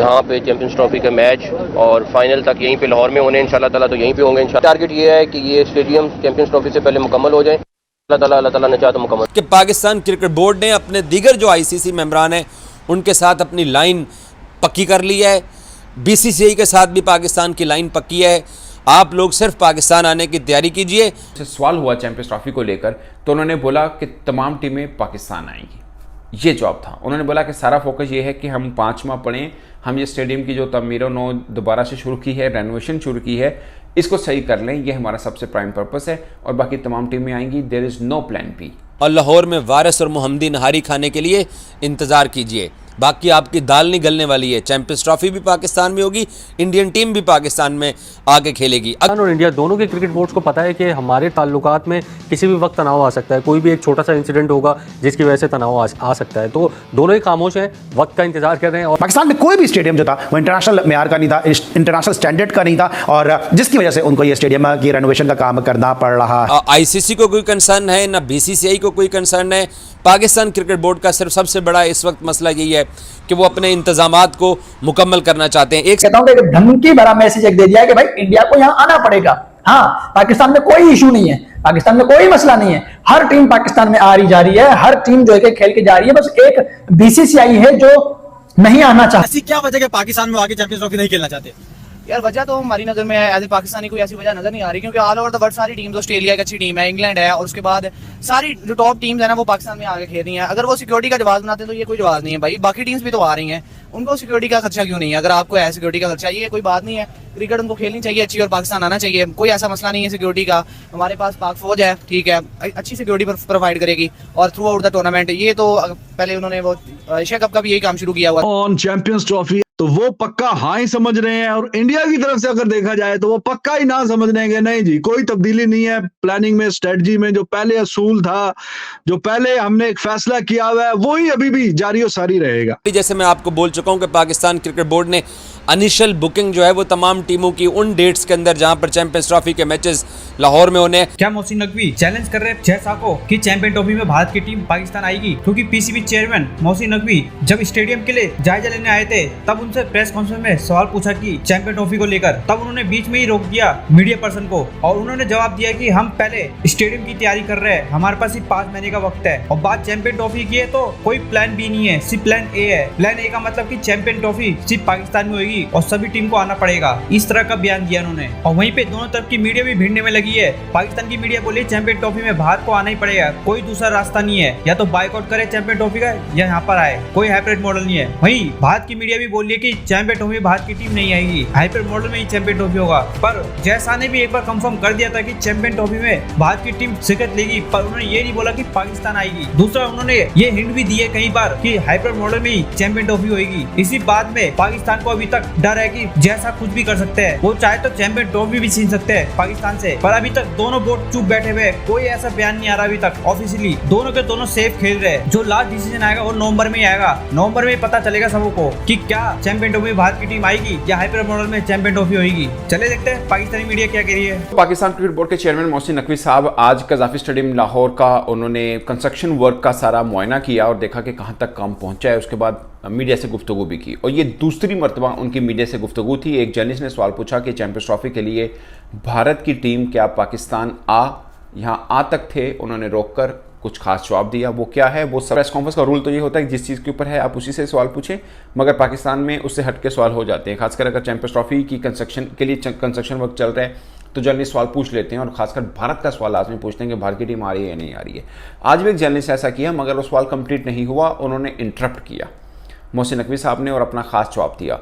यहाँ पे champions trophy का मैच और फाइनल तक यहीं पे लाहौर में होने इंशाल्लाह ताला, तो यहीं पे होंगे इंशाल्लाह। टारगेट ये है कि ये स्टेडियम चैंपियंस ट्रॉफी से पहले मुकम्मल हो जाए, अल्लाह ताला ने चाहा तो मुकम्मल। कि पाकिस्तान क्रिकेट बोर्ड ने अपने दीगर जो आईसीसी मेंबरान हैं उनके साथ अपनी लाइन पक्की कर ली है। बीसीसीआई के साथ भी पाकिस्तान की लाइन पक्की है। आप लोग सिर्फ पाकिस्तान आने की तैयारी कीजिए। सवाल हुआ चैंपियंस ट्रॉफी को लेकर तो उन्होंने बोला कि तमाम टीमें पाकिस्तान आएंगी, ये जवाब था। उन्होंने बोला कि सारा फोकस ये है कि हम 5 माह पढ़ें, हम ये स्टेडियम की जो तमीर नो दोबारा से शुरू की है, रेनोवेशन शुरू की है, इसको सही कर लें, ये हमारा सबसे प्राइम पर्पस है और बाकी तमाम टीमें आएंगी। There is no plan B. और लाहौर में वारिस और मोहम्मदी नहारी खाने के लिए इंतज़ार कीजिए। बाकी आपकी दाल नहीं गलने वाली है। चैंपियंस ट्रॉफी भी पाकिस्तान में होगी, इंडियन टीम भी पाकिस्तान में आके खेलेगी। और इंडिया दोनों के क्रिकेट बोर्ड्स को पता है कि हमारे ताल्लुकात में किसी भी वक्त तनाव आ सकता है, कोई भी एक छोटा सा इंसिडेंट होगा जिसकी वजह से तनाव आ सकता है। तो दोनों ही खामोश हैं, वक्त का इंतजार कर रहे हैं। और पाकिस्तान में कोई भी स्टेडियम जो था वो इंटरनेशनल मेयार का नहीं था, इंटरनेशनल स्टैंडर्ड का नहीं था, और जिसकी वजह से उनको ये स्टेडियम की रेनोवेशन का काम करना पड़ रहा है। आईसीसी को कोई कंसर्न है ना बीसीसीआई को कोई कंसर्न है। पाकिस्तान क्रिकेट बोर्ड का सिर्फ सबसे बड़ा इस वक्त मसला यही है कि वो अपने इंतजामात को मुकम्मल करना चाहते हैं। कहता हूं कि धमकी भरा मैसेज एक दे दिया कि भाई इंडिया को यहां आना पड़ेगा। हाँ, पाकिस्तान में कोई इशू नहीं है, पाकिस्तान में कोई मसला नहीं है, हर टीम पाकिस्तान में आ रही जा रही है, हर टीम जो है खेल के जा रही है। बस एक बीसीसीआई है जो नहीं आना चाहती। ऐसी क्या वजह है कि पाकिस्तान में आके चैंपियंस ट्रॉफी नहीं खेलना चाहते? यार वजह तो हमारी नजर में एज ए पाकिस्तानी कोई ऐसी वजह नजर नहीं आ रही, क्योंकि ऑल ओवर द वर्ल्ड सारी टीम्स, ऑस्ट्रेलिया एक अच्छी टीम है, इंग्लैंड है, और उसके बाद सारी जो टॉप टीम्स है ना वो पाकिस्तान में आगे खेल रही हैं। अगर वो सिक्योरिटी का जवाब बनाते हैं तो ये कोई जवाब नहीं है भाई, बाकी टीम्स भी तो आ रही हैं, उनको सिक्योरिटी का खर्चा क्यों नहीं है? अगर आपको है सिक्योरिटी का खर्चा, ये कोई बात नहीं है। क्रिकेट उनको खेलनी चाहिए अच्छी और पाकिस्तान आना चाहिए, कोई ऐसा मसला नहीं है सिक्योरिटी का। हमारे पास पाक फौज है, ठीक है, अच्छी सिक्योरिटी प्रोवाइड करेगी और थ्रू आउट द टूर्नामेंट। ये तो पहले उन्होंने वो एशिया कप का भी यही काम शुरू किया हुआ ऑन चैंपियंस ट्रॉफी, तो वो पक्का हाँ ही समझ रहे हैं। और इंडिया की तरफ से अगर देखा जाए तो वो पक्का ही ना समझ रहे हैं। नहीं जी, कोई तब्दीली नहीं है प्लानिंग में, स्ट्रेटजी में। जो पहले असूल था, जो पहले हमने एक फैसला किया हुआ है, वही अभी भी जारी और सारी रहेगा। जैसे मैं आपको बोल चुका हूं कि पाकिस्तान क्रिकेट बोर्ड ने इनिशियल बुकिंग जो है वो तमाम टीमों की उन डेट्स के अंदर जहां पर चैंपियंस ट्रॉफी के मैचेस लाहौर में होने। क्या मोहसिन नकवी चैलेंज कर रहे हैं जय शाह को कि चैंपियन ट्रॉफी में भारत की टीम पाकिस्तान आएगी? क्योंकि पीसीबी चेयरमैन मोहसिन नकवी जब स्टेडियम के लिए जायजा लेने आए थे तब उनसे प्रेस कॉन्फ्रेंस में सवाल पूछा कि चैंपियन ट्रॉफी को लेकर, तब उन्होंने बीच में ही रोक दिया मीडिया पर्सन को और उन्होंने जवाब दिया कि हम पहले स्टेडियम की तैयारी कर रहे हैं, हमारे पास सिर्फ 5 महीने का वक्त है। और बात चैंपियन ट्रॉफी की है तो कोई प्लान बी नहीं है, सिर्फ प्लान ए है। प्लान ए का मतलब कि चैंपियन ट्रॉफी सिर्फ पाकिस्तान में होगी और सभी टीम को आना पड़ेगा, इस तरह का बयान दिया उन्होंने। और वहीं पे दोनों तरफ की मीडिया भी भिड़ने में लगी है। पाकिस्तान की मीडिया बोली चैंपियन ट्रॉफी में भारत को आना ही पड़ेगा, कोई दूसरा रास्ता नहीं है, या तो बायकॉट करे चैंपियन ट्रॉफी का या यहाँ पर आए, कोई हाइब्रिड मॉडल नहीं है। वहीं भारत की मीडिया भी बोल रही है कि चैंपियन ट्रॉफी में भारत की टीम नहीं आएगी, हाइब्रिड मॉडल में ही चैंपियन ट्रॉफी होगा। पर जैसा ने भी एक बार कंफर्म कर दिया था कि चैंपियन ट्रॉफी में भारत की टीम शिरकत लेगी, पर उन्होंने ये नहीं बोला कि पाकिस्तान आएगी। दूसरा, उन्होंने ये हिंट भी दिए कई बार कि हाइब्रिड मॉडल में ही चैंपियन ट्रॉफी होगी। इसी बात में पाकिस्तान को अभी तक डर है कि जैसा कुछ भी कर सकते हैं, वो चाहे तो चैंपियन ट्रॉफी भी छीन सकते हैं पाकिस्तान से। पर अभी तक दोनों बोर्ड चुप बैठे हुए, कोई ऐसा बयान नहीं आ रहा अभी तक ऑफिशियली। दोनों के दोनों सेफ खेल रहे हैं। जो लास्ट डिसीजन आएगा वो नवंबर में ही आएगा। नवंबर में पता चलेगा सबको कि क्या चैंपियन ट्रॉफी भारत की टीम आएगी या हाइब्रिड मॉडल में चैंपियन ट्रॉफी होगी। चले देखते हैं पाकिस्तानी मीडिया क्या कह रही है। पाकिस्तान क्रिकेट बोर्ड के चेयरमैन मोहसिन नकवी साहब आज कज़ाफी स्टेडियम लाहौर का उन्होंने कंस्ट्रक्शन वर्क का सारा मुआयना किया और देखा कि कहाँ तक काम पहुँचा है। उसके बाद मीडिया से गुफ्तगू भी की और ये दूसरी मरतबा उनकी मीडिया से गुफ्तगू थी। एक जर्नलिस्ट ने सवाल पूछा कि चैंपियंस ट्रॉफी के लिए भारत की टीम क्या पाकिस्तान यहाँ आ तक थे? उन्होंने रोककर कुछ खास जवाब दिया। वो क्या है? वो प्रेस कॉन्फ्रेंस का रूल तो ये होता है कि जिस चीज़ के ऊपर है आप उसी से सवाल पूछें, मगर पाकिस्तान में उससे हट के सवाल हो जाते हैं। खासकर अगर चैंपियंस ट्रॉफी की कंस्ट्रक्शन के लिए कंस्ट्रक्शन वर्क चल रहा है तो जर्नलिस्ट सवाल पूछ लेते हैं और खासकर भारत का सवाल लाजमी पूछते हैं कि भारत की टीम आ रही है या नहीं आ रही है। आज भी एक जर्नलिस्ट ऐसा किया, मगर वो सवाल कंप्लीट नहीं हुआ, उन्होंने इंटरप्ट किया मोहसिन नकवी साहब ने और अपना खास जवाब दिया।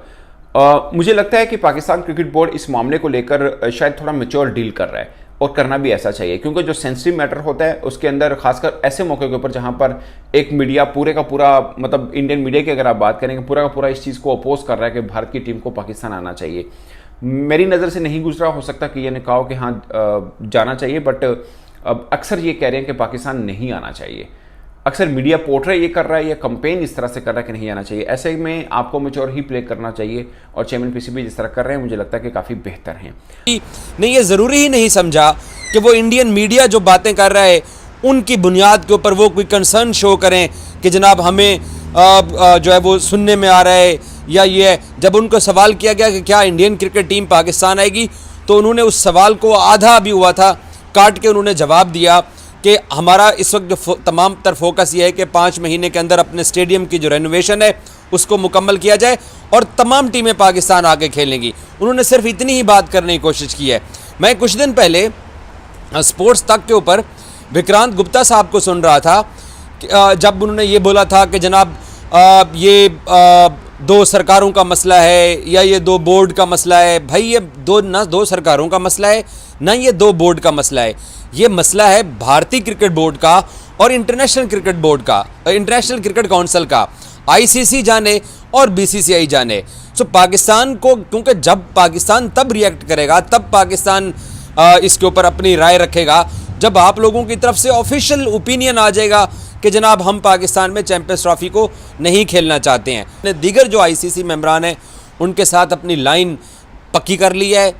मुझे लगता है कि पाकिस्तान क्रिकेट बोर्ड इस मामले को लेकर शायद थोड़ा मैच्योर डील कर रहा है और करना भी ऐसा चाहिए, क्योंकि जो सेंसिटिव मैटर होता है उसके अंदर खासकर ऐसे मौके के ऊपर जहां पर एक मीडिया पूरे का पूरा, मतलब इंडियन मीडिया की अगर आप बात करेंगे, पूरा का पूरा इस चीज़ को अपोज कर रहा है कि भारत की टीम को पाकिस्तान आना चाहिए। मेरी नज़र से नहीं गुजरा, हो सकता कि ये ने कहा कि हाँ जाना चाहिए, बट अक्सर ये कह रहे हैं कि पाकिस्तान नहीं आना चाहिए। अक्सर मीडिया पोर्ट्रे ये कर रहा है, ये कंपेन इस तरह से कर रहा है कि नहीं आना चाहिए। ऐसे में आपको मैच्योर ही प्ले करना चाहिए और चेयरमैन पीसीबी जिस तरह कर रहे हैं मुझे लगता है कि काफ़ी बेहतर हैं। नहीं, ये ज़रूरी ही नहीं समझा कि वो इंडियन मीडिया जो बातें कर रहा है उनकी बुनियाद के ऊपर वो कोई कंसर्न शो करें कि जनाब हमें जो है वो सुनने में आ रहा है या ये है। जब उनको सवाल किया गया कि क्या इंडियन क्रिकेट टीम पाकिस्तान आएगी, तो उन्होंने उस सवाल को आधा भी हुआ था काट के उन्होंने जवाब दिया कि हमारा इस वक्त जो तमाम तर फोकस ये है कि 5 महीने के अंदर अपने स्टेडियम की जो रेनोवेशन है उसको मुकम्मल किया जाए और तमाम टीमें पाकिस्तान आके खेलेंगी। उन्होंने सिर्फ इतनी ही बात करने की कोशिश की है। मैं कुछ दिन पहले स्पोर्ट्स तक के ऊपर विक्रांत गुप्ता साहब को सुन रहा था जब उन्होंने ये बोला था कि जनाब ये 2 सरकारों का मसला है या ये 2 बोर्ड का मसला है। भाई ये ना 2 सरकारों का मसला है ना ये 2 बोर्ड का मसला है। ये मसला है भारतीय क्रिकेट बोर्ड का और इंटरनेशनल क्रिकेट बोर्ड का, इंटरनेशनल क्रिकेट काउंसिल का। आईसीसी जाने और बीसीसीआई जाने। सो पाकिस्तान को, क्योंकि जब पाकिस्तान तब रिएक्ट करेगा, तब पाकिस्तान इसके ऊपर अपनी राय रखेगा जब आप लोगों की तरफ से ऑफिशियल ओपिनियन आ जाएगा कि जनाब हम पाकिस्तान में चैंपियंस ट्रॉफी को नहीं खेलना चाहते हैं। दीगर जो आईसीसी मेंबरान हैं उनके साथ अपनी लाइन पक्की कर ली है।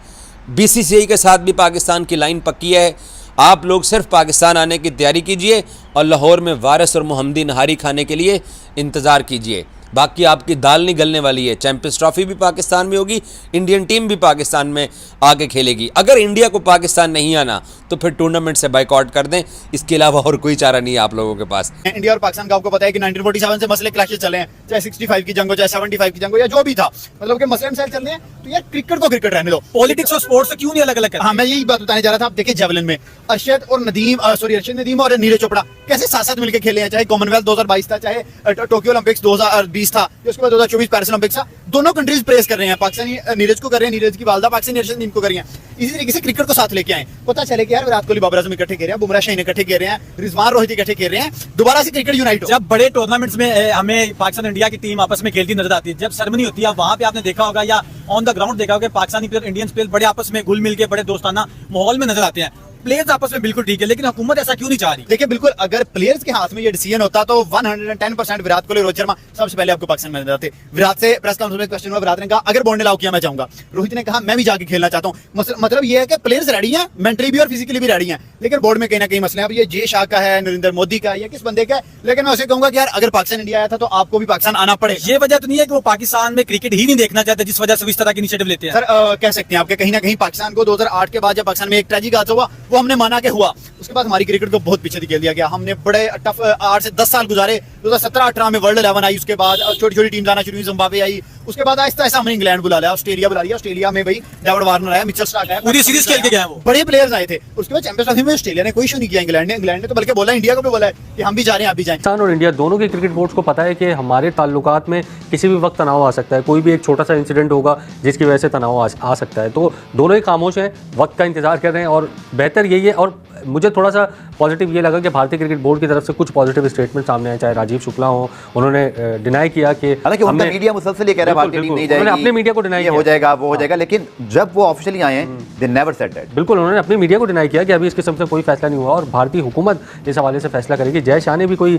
बीसीसीआई के साथ भी पाकिस्तान की लाइन पक्की है। आप लोग सिर्फ पाकिस्तान आने की तैयारी कीजिए और लाहौर में वारिस और मोहम्मदी नहारी खाने के लिए इंतज़ार कीजिए। बाकी आपकी दाल नहीं गलने वाली है। चैंपियंस ट्रॉफी भी पाकिस्तान में होगी, इंडियन टीम भी पाकिस्तान में आके खेलेगी। अगर इंडिया को पाकिस्तान नहीं आना तो फिर टूर्नामेंट से बाइकआउट कर दें, इसके अलावा और कोई चारा नहीं है आप लोगों के पास। इंडिया और पाकिस्तान का आपको पता है कि 1947 से मसले क्लैशेस चले हैं, चाहे 65 की जंग हो, चाहे 75 की जंग हो, या जो भी था, मतलब कि मसले मसाइल चल रहे हैं। तो यार क्रिकेट को क्रिकेट रहने दो, पॉलिटिक्स और स्पोर्ट्स क्यों नहीं अलग अलग है? हाँ, मैं यही बात बताने जा रहा था। आप देखिए जेवलिन में अर्शद नदीम और नीरज चोपड़ा कैसे साथ साथ मिलकर खेले हैं। चाहे कॉमनवेल्थ 2022 था, चाहे टोक्यो ओलंपिक्स 2020 था, उसके बाद 2024 पेरिस ओलंपिक्स था। दोनों कंट्रीज प्रेस कर रहे हैं, पाकिस्तानी नीरज को कर रहे हैं, नीरज की वालदा पाकिस्तानी अर्शद नदीम को कर रही हैं। इसी तरीके से क्रिकेट को साथ लेके आए। पता चले कि यार विराट कोहली, बाबर आजम इकट्ठे खेल रहे हैं, बुमराह शाहीन इकट्ठे खेल रहे हैं, रिजवान रोहित इकट्ठे खेल रहे हैं, दोबारा से क्रिकेट यूनाइट हो। जब बड़े टूर्नामेंट्स में हमें पाकिस्तान इंडिया की टीम आपस में खेलती नजर आती है, जब सेरेमनी होती है वहां पे आपने देखा होगा या ऑन द ग्राउंड देखा होगा, पाकिस्तानी प्लेयर इंडियन प्लेयर बड़े आपस में घुल मिल के बड़े दोस्ताना माहौल में नजर आते हैं। प्लेयर्स आपस में बिल्कुल ठीक है, लेकिन हुकूमत ऐसा क्यों नहीं चाह रही? देखिए बिल्कुल, अगर प्लेयर्स के हाथ में ये डिसीजन होता तो 110% विराट कोहली, रोहित शर्मा सबसे पहले आपको पाकिस्तान में नजर आते। विराट से प्रेस कॉन्फ्रेंस में क्वेश्चन हुआ, विराट ने कहा अगर बोर्ड ने अलाउ किया मैं जाऊंगा। रोहित ने कहा मैं भी जाके खेलना चाहता हूँ। मतलब ये है कि प्लेयर्स रेडी हैं, मेंटली भी और फिजिकली भी रेडी हैं, लेकिन बोर्ड में कहीं ना कहीं मसले हैं। अब ये जे शाह का है, नरेंद्र मोदी का है, या किस बंदे का है, लेकिन मैं उसे कहूंगा कि यार अगर पाकिस्तान इंडिया आया था तो आपको भी पाकिस्तान आना पड़े। ये वजह तो नहीं है कि वो पाकिस्तान में क्रिकेट ही नहीं देखना चाहते जिस वजह से इस तरह के इनिशिएटिव लेते हैं? सर कह सकते हैं आपके कहीं ना कहीं पाकिस्तान को 2008 के बाद जब पाकिस्तान में एक ट्रेजिक हादसा हुआ, वो हमने माना कि हुआ। उसके बाद हमारी क्रिकेट को बहुत पीछे धकेल दिया गया। हमने बड़े टफ 8 से 10 साल गुजारे। 2017-18 में वर्ल्ड 11 आई, उसके बाद छोटी छोटी टीम आना शुरू हुई, जिम्बाब्वे आई, उसके बाद आहिस्ता आहिस्ता हमने इंग्लैंड बुला लिया, ऑस्ट्रेलिया बुला लिया। ऑस्ट्रेलिया में भाई डेविड वार्नर आया, मिचेल स्टार्क आया, पूरी सीरीज खेल के गए वो, बड़े प्लेयर्स आए थे। उसके बाद चैंपियंस ट्रॉफी में ऑस्ट्रेलिया ने कोई इशू नहीं किया, इंग्लैंड ने तो बल्कि बोला, इंडिया को भी बोला है कि हम भी जा रहे हैं, आप भी जाएं। पाकिस्तान और इंडिया दोनों के क्रिकेट बोर्ड्स को पता है कि हमारे ताल्लुकात में किसी भी वक्त तनाव आ सकता है। कोई भी एक छोटा सा इंसिडेंट होगा जिसकी वजह से तनाव आ सकता है। तो दोनों ही खामोश हैं, वक्त का इंतजार कर रहे हैं और बेहतर यही है। और मुझे थोड़ा सा पॉजिटिव ये लगा कि भारतीय क्रिकेट बोर्ड की तरफ से कुछ पॉजिटिव स्टेटमेंट सामने आए। चाहे राजीव शुक्ला हो, उन्होंने डिनाई किया कि हालांकि उनका मीडिया मुसलसल ये कह रहा है भारतीय टीम नहीं जाएगी, अपने मीडिया को डिनाई ये हो जाएगा वो हो जाएगा, लेकिन जब वो ऑफिशियली आए हैं दे नेवर सेड दैट। बिल्कुल, उन्होंने अपने मीडिया को डिनाई किया कि अभी इस किस्म से कोई फैसला नहीं हुआ और भारतीय हुकूमत इस हवाले से फैसला करेगी। जय शाह ने भी कोई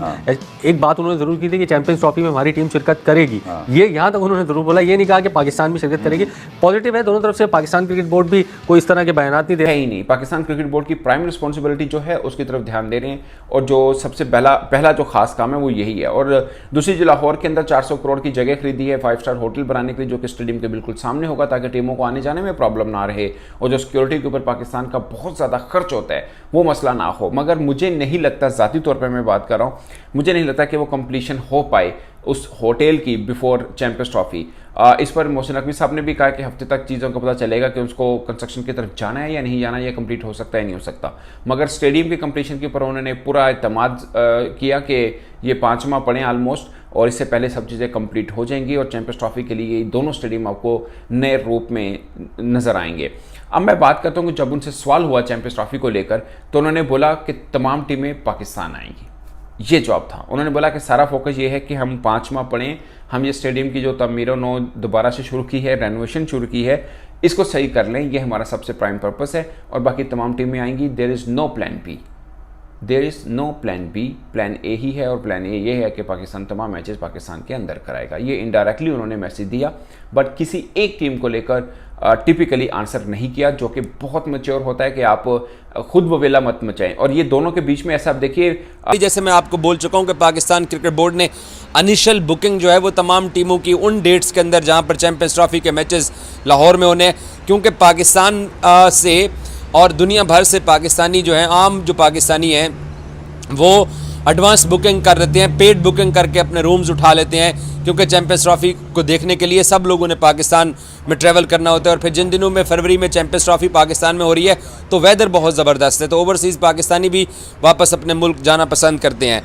एक बात उन्होंने जरूर की थी कि चैंपियंस ट्रॉफी में हमारी टीम शिरकत करेगी, ये यहाँ तक उन्होंने जरूर बोला। ये नहीं कहा कि पाकिस्तान भी शिरकत करेगी। पॉजिटिव है दोनों तरफ से। पाकिस्तान क्रिकेट बोर्ड भी कोई इस तरह के बयान नहीं दे रहा ही नहीं। पाकिस्तान क्रिकेट बोर्ड की प्राइम रिस्पॉन्सिबिलिटी जो है उसकी तरफ ध्यान दे रहे हैं और जो सबसे पहला जो खास काम है वो यही है। और दूसरी जो लाहौर के अंदर 400 करोड़ की जगह खरीदी है 5 स्टार होटल बनाने के लिए, जो कि स्टेडियम के बिल्कुल सामने होगा ताकि टीमों को आने जाने में प्रॉब्लम ना रहे और जो सिक्योरिटी के ऊपर पाकिस्तान का बहुत ज़्यादा खर्च होता है वो मसला ना हो। मगर मुझे नहीं लगता, ज़ाती तौर पर मैं बात कर रहा हूँ, मुझे नहीं लगता कि वो कंप्लीशन हो पाए उस होटल की बिफोर चैंपियंस ट्रॉफी। इस पर मोहसिन नकवी साहब ने भी कहा कि हफ्ते तक चीज़ों का पता चलेगा कि उसको कंस्ट्रक्शन की तरफ जाना है या नहीं जाना, या कंप्लीट हो सकता है नहीं हो सकता। मगर स्टेडियम की कंप्लीशन के ऊपर उन्होंने पूरा एतमाद किया कि ये 5वां पड़े ऑलमोस्ट, और इससे पहले सब चीज़ें कंप्लीट हो जाएंगी और चैंपियंस ट्रॉफी के लिए ये दोनों स्टेडियम आपको नए रूप में नज़र आएंगे। अब मैं बात करता हूँ कि जब उनसे सवाल हुआ चैंपियंस ट्रॉफी को लेकर तो उन्होंने बोला कि तमाम टीमें पाकिस्तान आएंगी, ये जवाब था। उन्होंने बोला कि सारा फोकस ये है कि हम 5वां पढ़ें, हम ये स्टेडियम की जो तमीर नो दोबारा से शुरू की है, रेनोवेशन शुरू की है, इसको सही कर लें, ये हमारा सबसे प्राइम पर्पस है। और बाकी तमाम टीमें आएंगी। There is no plan B, there is no plan B. Plan A ही है और प्लान ए ये है कि पाकिस्तान तमाम मैचेस पाकिस्तान के अंदर कराएगा। ये इनडायरेक्टली उन्होंने मैसेज दिया, बट किसी एक टीम को लेकर टिपिकली आंसर नहीं किया, जो कि बहुत मैच्योर होता है कि आप खुद ववेला मत मचाएं। और ये दोनों के बीच में ऐसा आप देखिए, जैसे मैं आपको बोल चुका हूं कि पाकिस्तान क्रिकेट बोर्ड ने इनिशियल बुकिंग जो है वो तमाम टीमों की उन डेट्स के अंदर जहां पर चैंपियंस ट्रॉफी के मैचेस लाहौर में होने, क्योंकि पाकिस्तान से और दुनिया भर से पाकिस्तानी जो हैं, आम जो पाकिस्तानी हैं वो एडवांस बुकिंग कर लेते हैं, पेड बुकिंग करके अपने रूम्स उठा लेते हैं, क्योंकि चैंपियंस ट्रॉफी को देखने के लिए सब लोगों ने पाकिस्तान में ट्रैवल करना होता है। और फिर जिन दिनों में फरवरी में चैंपियंस ट्रॉफी पाकिस्तान में हो रही है तो वेदर बहुत ज़बरदस्त है, तो ओवरसीज़ पाकिस्तानी भी वापस अपने मुल्क जाना पसंद करते हैं।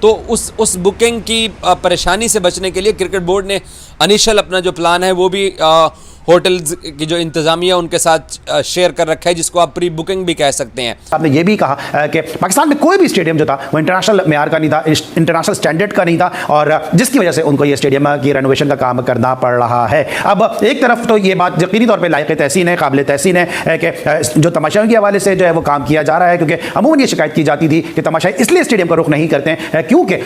तो उस बुकिंग की परेशानी से बचने के लिए क्रिकेट बोर्ड ने इनिशियल अपना जो प्लान है वो भी होटल्स की जो इंतजामिया उनके साथ शेयर कर रखा है, जिसको आप प्री बुकिंग भी कह सकते हैं। आपने ये भी कहा कि पाकिस्तान में कोई भी स्टेडियम जो था वो इंटरनेशनल मेयार का नहीं था, इंटरनेशनल स्टैंडर्ड का नहीं था, और जिसकी वजह से उनको ये स्टेडियम की रेनोवेशन का काम करना पड़ रहा है। अब एक तरफ तो ये बात यकीनी तौर पर लायक तहसीन है, काबिल तहसीन है कि जो तमाशाओं के हवाले से जो है वो काम किया जा रहा है, क्योंकि अमूमन ये शिकायत की जाती थी कि तमाशाई इसलिए स्टेडियम का रुख नहीं करते हैं क्योंकि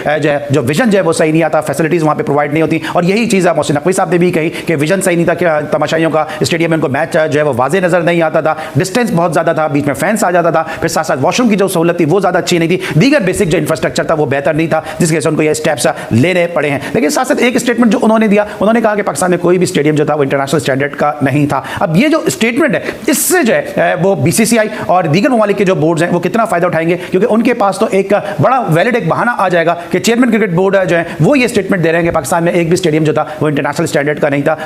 जो विजन जो है वो सही नहीं आता, फैसिलिटीज़ वहाँ पर प्रोवाइड नहीं होती। और यही चीज़ मोहसिन नकवी साहब ने भी कही कि विजन सही नहीं था, कि तमाशाइयों का स्टेडियम में उनको मैच जो है वो वाजे नजर नहीं आता था, डिस्टेंस बहुत ज़्यादा था, बीच में फैंस आ जाता था, फिर साथ साथ वॉशरूम की जो सहूलत थी वो ज़्यादा अच्छी नहीं थी, दीगर बेसिक जो इंफ्रास्ट्रक्चर था वो बेहतर नहीं था, जिसकी वजह से उनको ये स्टेप्स लेने पड़े हैं। लेकिन साथ साथ एक स्टेटमेंट जो उन्होंने दिया, उन्होंने कहा कि पाकिस्तान में कोई भी स्टेडियम जो था वो इंटरनेशनल स्टैंडर्ड का नहीं था। अब ये जो स्टेटमेंट है इससे जो है वो BCCI और दीगर ममालिक के जो बोर्ड्स हैं वो कितना फ़ायदा उठाएंगे, क्योंकि उनके पास तो एक बड़ा वैलिड एक बहाना आ जाएगा कि चेयरमैन क्रिकेट बोर्ड जो है वो ये स्टेटमेंट दे रहे हैं कि पाकिस्तान में एक भी स्टेडियम जो था वो इंटरनेशनल स्टैंडर्ड का नहीं था।